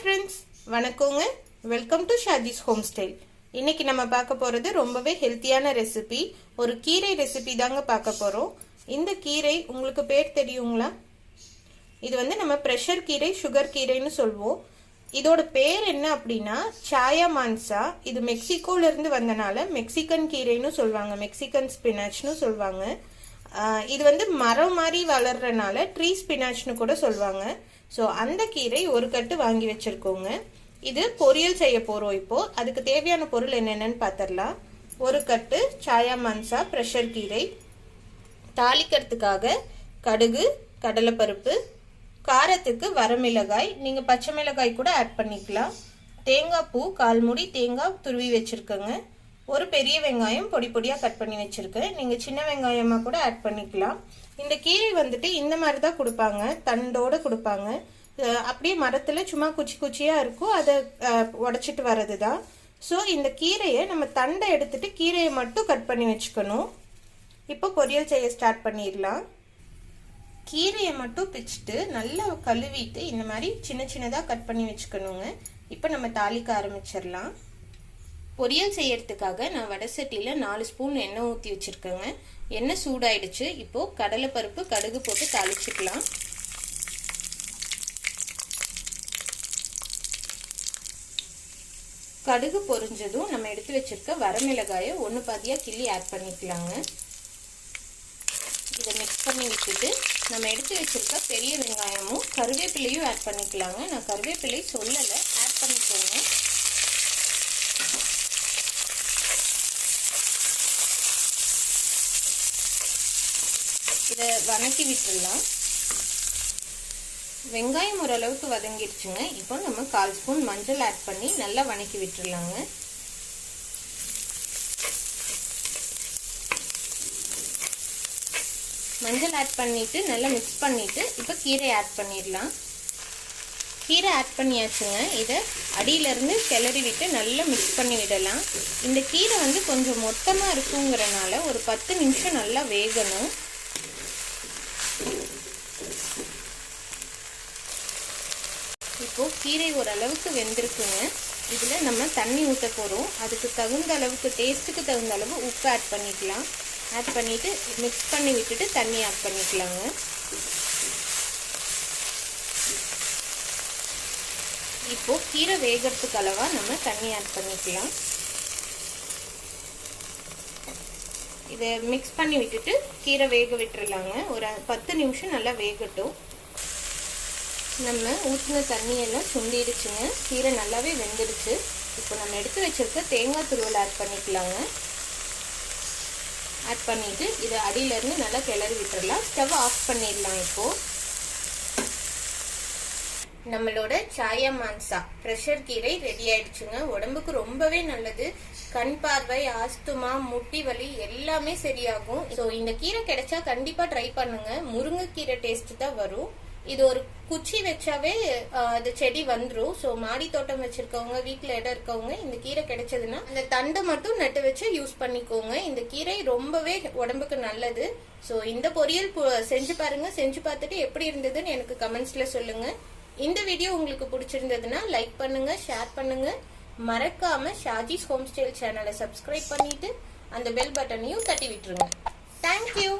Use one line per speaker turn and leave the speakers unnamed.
Friends, வணக்கங்க. Welcome to Shaji's home style. இன்னைக்கு நம்ம பார்க்க போகிறது ரொம்பவே ஹெல்த்தியான ரெசிபி. ஒரு கீரை ரெசிபி தாங்க பார்க்க போகிறோம். இந்த கீரை உங்களுக்கு பேர் தெரியுங்களா? இது வந்து நம்ம ப்ரெஷர் கீரை, சுகர் கீரைன்னு சொல்லுவோம். இதோட பேர் என்ன அப்படின்னா சாயா மான்சா. இது மெக்சிகோலேருந்து வந்தனால மெக்சிகன் கீரைன்னு சொல்லுவாங்க, மெக்சிகன் ஸ்பினாச்னு சொல்லுவாங்க. இது வந்து மரம் மாதிரி வளர்றனால ட்ரீ ஸ்பினாச்னு கூட சொல்லுவாங்க. ஸோ அந்த கீரை ஒரு கட்டு வாங்கி வச்சுருக்கோங்க. இது பொரியல் செய்ய போகிறோம். இப்போது அதுக்கு தேவையான பொருள் என்னென்னு பார்த்துடலாம். ஒரு கட்டு சாயா மான்சா ப்ரெஷர் கீரை, தாளிக்கிறதுக்காக கடுகு, கடலைப்பருப்பு, காரத்துக்கு வரமிளகாய், நீங்கள் பச்சை மிளகாய் கூட ஆட் பண்ணிக்கலாம், தேங்காய் பூ 1/4 மூடி தேங்காய் துருவி வச்சுருக்கேங்க, ஒரு பெரிய வெங்காயம் பொடி பொடியாக கட் பண்ணி வச்சுருக்கேன். நீங்கள் சின்ன வெங்காயமாக கூட ஆட் பண்ணிக்கலாம். இந்த கீரை வந்துட்டு இந்த மாதிரி தான் கொடுப்பாங்க, தண்டோடு கொடுப்பாங்க. அப்படியே மரத்தில் சும்மா குச்சி குச்சியாக இருக்கும், அதை உடச்சிட்டு வர்றது தான். ஸோ இந்த கீரையை நம்ம தண்டை எடுத்துட்டு கீரையை மட்டும் கட் பண்ணி வச்சுக்கணும். இப்போ பொரியல் செய்ய ஸ்டார்ட் பண்ணிடலாம். கீரையை மட்டும் பிச்சுட்டு நல்லா கழுவிட்டு இந்த மாதிரி சின்ன சின்னதாக கட் பண்ணி வச்சுக்கணுங்க. இப்போ நம்ம தாளிக்க ஆரம்பிச்சிடலாம். பொரியல் செய்யறதுக்காக நான் வடை சட்டியில் 4 ஸ்பூன் எண்ணெய் ஊற்றி வச்சுருக்கேங்க. எண்ணெய் சூடாயிடுச்சு. இப்போது கடலைப்பருப்பு, கடுகு போட்டு தாளிச்சுக்கலாம். கடுகு பொரிஞ்சதும் நம்ம எடுத்து வச்சிருக்க வரமிளகாயை 1 பாதியாக கிள்ளி ஆட் பண்ணிக்கலாங்க. இதை மிக்ஸ் பண்ணி விட்டுட்டு நம்ம எடுத்து வச்சிருக்க பெரிய வெங்காயமும் கருவேப்பிலையும் ஆட் பண்ணிக்கலாங்க. நான் கருவேப்பிலை சொல்லலை, ஆட் பண்ணிக்கோங்க. இதை வதக்கி விட்டுடலாம். வெங்காயம் ஓரளவுக்கு வதங்கிடுச்சுங்க. இப்போ நம்ம 1/4 ஸ்பூன் மஞ்சள் ஆட் பண்ணி நல்லா வதக்கி விட்டுடலாங்க. மஞ்சள் ஆட் பண்ணிட்டு நல்லா மிக்ஸ் பண்ணிட்டு இப்போ கீரை ஆட் பண்ணிடலாம். கீரை ஆட் பண்ணியாச்சுங்க. இதை அடியிலேருந்து கிளறி விட்டு நல்லா மிக்ஸ் பண்ணி விடலாம். இந்த கீரை வந்து கொஞ்சம் மொத்தமாக இருக்குங்கிறனால ஒரு 10 நிமிஷம் நல்லா வேகணும். இப்போ கீரை ஓரளவுக்கு வெந்திருக்குங்க. இதில் நம்ம தண்ணி ஊற்ற போகிறோம். அதுக்கு தகுந்த அளவுக்கு, டேஸ்ட்டுக்கு தகுந்த அளவு உப்பு ஆட் பண்ணிக்கலாம். ஆட் பண்ணிவிட்டு மிக்ஸ் பண்ணி விட்டுட்டு தண்ணி ஆட் பண்ணிக்கலாங்க. இப்போது கீரை வேகிறதுக்கு அளவாக நம்ம தண்ணி ஆட் பண்ணிக்கலாம். இதை மிக்ஸ் பண்ணி விட்டுட்டு கீரை வேக விட்டுறலாங்க. ஒரு 10 நிமிஷம் நல்லா வேகட்டும். நம்ம ஊற்றின தண்ணியெல்லாம் சுண்டிடுச்சுங்க. கீரை நல்லாவே வெந்துடுச்சு. இப்போ நம்ம எடுத்து வச்சிருக்க தேங்காய் துருவல் ஆட் பண்ணிக்கலாங்க. ஆட் பண்ணிவிட்டு இதை அடியிலேருந்து நல்லா கிளறி விட்டுடலாம். ஸ்டவ் ஆஃப் பண்ணிடலாம். இப்போது நம்மளோட சாயா மான்சா ப்ரெஷர் கீரை ரெடி ஆயிடுச்சுங்க. உடம்புக்கு ரொம்பவே நல்லது. கண் பார்வை, ஆஸ்துமா, முட்டி வலி எல்லாமே சரியாகும். ஸோ இந்த கீரை கிடைச்சா கண்டிப்பாக ட்ரை பண்ணுங்க. முருங்கைக்கீரை டேஸ்ட் தான் வரும். இது ஒரு குச்சி வச்சாவே அது செடி வந்துடும். ஸோ மாடி தோட்டம் வச்சிருக்கவங்க, வீட்டில் இடம் இருக்கவங்க இந்த கீரை கிடைச்சதுன்னா அந்த தண்டை மட்டும் நட்டு வச்சு யூஸ் பண்ணிக்கோங்க. இந்த கீரை ரொம்பவே உடம்புக்கு நல்லது. ஸோ இந்த பொரியல் செஞ்சு பாருங்க. செஞ்சு பார்த்துட்டு எப்படி இருந்ததுன்னு எனக்கு கமெண்ட்ஸ்ல சொல்லுங்க. இந்த வீடியோ உங்களுக்கு பிடிச்சிருந்ததுன்னா லைக் பண்ணுங்க, ஷேர் பண்ணுங்க. மறக்காம ஷாஜிஸ் ஹோம் ஸ்டைல் சேனலை சப்ஸ்கிரைப் பண்ணிட்டு அந்த பெல் பட்டனையும் தட்டி விட்டுருங்க. தேங்க்யூ.